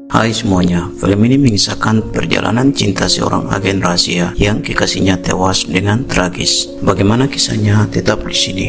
Hai semuanya, film ini mengisahkan perjalanan cinta seorang agen rahasia yang kekasihnya tewas dengan tragis. Bagaimana kisahnya? Tetap di sini.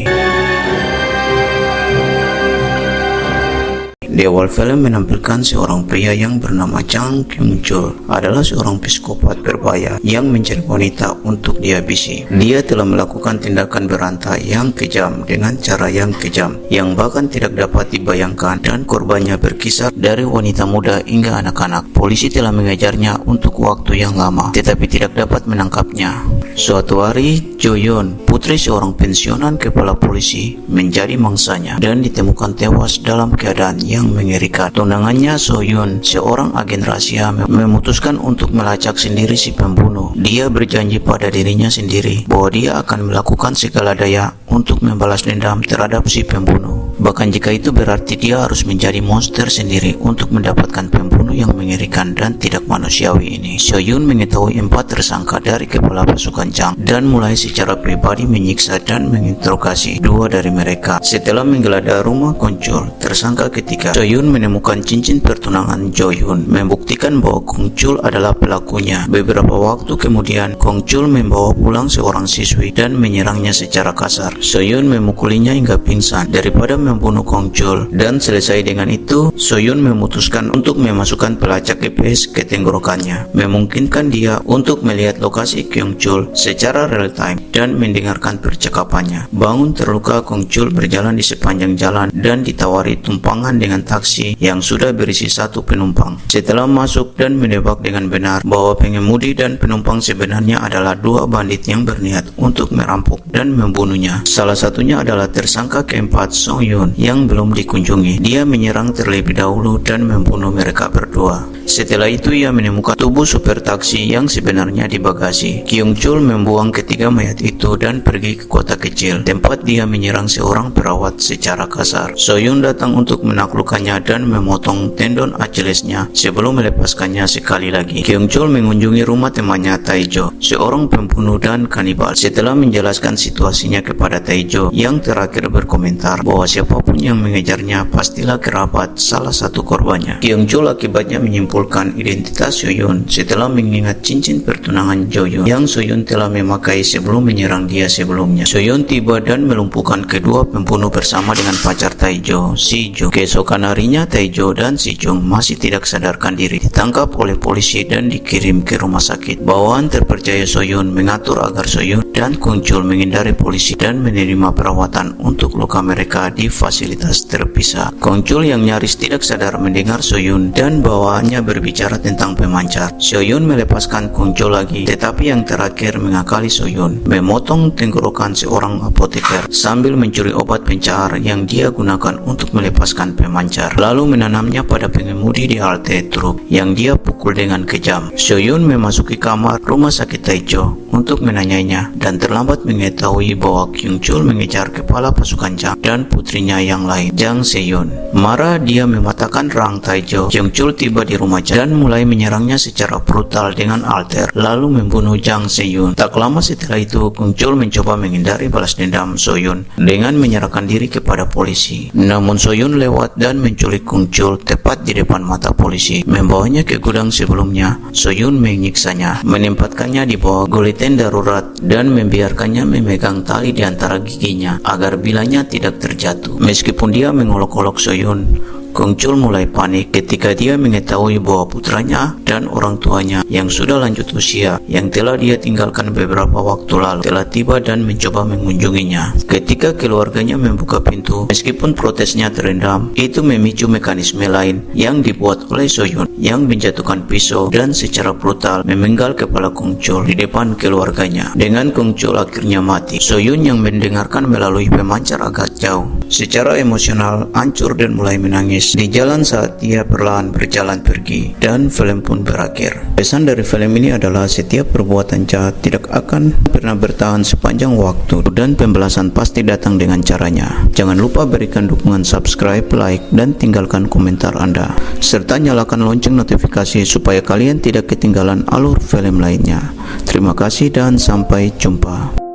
Di awal film menampilkan seorang pria yang bernama Jang Kyung-chul adalah seorang psikopat berbahaya yang mencari wanita untuk dihabisi. Dia telah melakukan tindakan berantai yang kejam dengan cara yang kejam yang bahkan tidak dapat dibayangkan, dan korbannya berkisar dari wanita muda hingga anak-anak. Polisi telah mengejarnya untuk waktu yang lama tetapi tidak dapat menangkapnya. Suatu hari, Jo Yoon, putri seorang pensiunan kepala polisi, menjadi mangsanya dan ditemukan tewas dalam keadaan yang mengerikan. Tunangannya So Yoon, seorang agen rahasia, memutuskan untuk melacak sendiri si pembunuh. Dia berjanji pada dirinya sendiri bahwa dia akan melakukan segala daya untuk membalas dendam terhadap si pembunuh. Bahkan jika itu berarti dia harus menjadi monster sendiri untuk mendapatkan pembunuh yang mengerikan dan tidak manusiawi ini. So Yoon mengetahui 4 tersangka dari kepala pasukan Jang dan mulai secara pribadi menyiksa dan menginterogasi 2 dari mereka. Setelah menggeledah rumah Kong-chul, tersangka ketiga, So Yoon menemukan cincin pertunangan Jo Yoon, membuktikan bahwa Kong-chul adalah pelakunya. Beberapa waktu kemudian, Kong-chul membawa pulang seorang siswi dan menyerangnya secara kasar. So Yoon memukulinya hingga pingsan. Daripada membunuh Kong-chul dan selesai dengan itu, So Yoon memutuskan untuk memasukkan pelacak GPS ke tenggorokannya, memungkinkan dia untuk melihat lokasi Kyung-chul secara real time dan mendengarkan percakapannya. Bangun terluka, Kong-chul berjalan di sepanjang jalan dan ditawari tumpangan dengan taksi yang sudah berisi 1 penumpang. Setelah masuk dan menebak dengan benar bahwa pengemudi dan penumpang sebenarnya adalah 2 bandit yang berniat untuk merampok dan membunuhnya. Salah satunya adalah tersangka keempat, Song Yoon, yang belum dikunjungi. Dia menyerang terlebih dahulu dan membunuh mereka berdua. Setelah itu ia menemukan tubuh supir taksi yang sebenarnya di bagasi. Kyung-chul membuang ketiga mayat itu dan pergi ke kota kecil, tempat dia menyerang seorang perawat secara kasar. So Yoon datang untuk menaklukkannya dan memotong tendon Achillesnya sebelum melepaskannya sekali lagi. Kyung-chul mengunjungi rumah temannya Tae-jo, seorang pembunuh dan kanibal. Setelah menjelaskan situasinya kepada Tae-jo, yang terakhir berkomentar bahwa siapapun yang mengejarnya pastilah kerabat salah satu korbannya. Kyung-chul akibatnya menyimpulkan identitas So Yoon setelah mengingat cincin pertunangan Jo Yoon yang So Yoon telah memakai sebelum menyerang dia sebelumnya. So Yoon tiba dan melumpuhkan kedua pembunuh bersama dengan pacar Tae-jo, Si Jung. Keesokan harinya, Tae-jo dan Si Jung masih tidak sadarkan diri, ditangkap oleh polisi dan dikirim ke rumah sakit. Bawahan terpercaya So Yoon mengatur agar So Yoon dan Kong-chul menghindari polisi dan menerima perawatan untuk luka mereka di fasilitas terpisah. Kong-chul yang nyaris tidak sadar mendengar So Yoon dan bawahannya berbicara tentang pemancar. So Yoon melepaskan Kong-chul lagi, tetapi yang terakhir mengakali So Yoon, memotong tenggorokan seorang apoteker sambil mencuri obat pencair yang dia gunakan untuk melepaskan pemancar, lalu menanamnya pada pengemudi di halte truk yang dia pukul dengan kejam. So Yoon memasuki kamar rumah sakit Tae-jo untuk menanyainya dan terlambat mengetahui bahwa Kyung-chul mengejar kepala pasukan Jang dan putrinya yang lain, Jang Se-yoon. Marah, dia mematahkan rang Tae-jo. Kyung-chul tiba di rumah Jang dan mulai menyerangnya secara brutal dengan alter, lalu membunuh Jang Se-yoon. Tak lama setelah itu, Kong-chul mencoba menghindari balas dendam So Yoon dengan menyerahkan diri kepada polisi. Namun So Yoon lewat dan menculik Kong-chul tepat di depan mata polisi, membawanya ke gudang sebelumnya. So Yoon menyiksanya, menempatkannya di bawah guliten darurat dan membiarkannya memegang tali di antara giginya agar bilanya tidak terjatuh. Meskipun dia mengolok-olok So Yoon, Kong-chul mulai panik ketika dia mengetahui bahwa putranya dan orang tuanya yang sudah lanjut usia yang telah dia tinggalkan beberapa waktu lalu telah tiba dan mencoba mengunjunginya. Ketika keluarganya membuka pintu, meskipun protesnya terendam, itu memicu mekanisme lain yang dibuat oleh So Yoon yang menjatuhkan pisau dan secara brutal memenggal kepala Kong-chul di depan keluarganya. Dengan Kong-chul akhirnya mati, So Yoon yang mendengarkan melalui pemancar agak jauh, secara emosional hancur dan mulai menangis di jalan saat dia perlahan berjalan pergi, dan film pun berakhir. Pesan dari film ini adalah setiap perbuatan jahat tidak akan pernah bertahan sepanjang waktu dan pembalasan pasti datang dengan caranya. Jangan lupa berikan dukungan subscribe, like, dan tinggalkan komentar Anda, serta nyalakan lonceng notifikasi supaya kalian tidak ketinggalan alur film lainnya. Terima kasih dan sampai jumpa.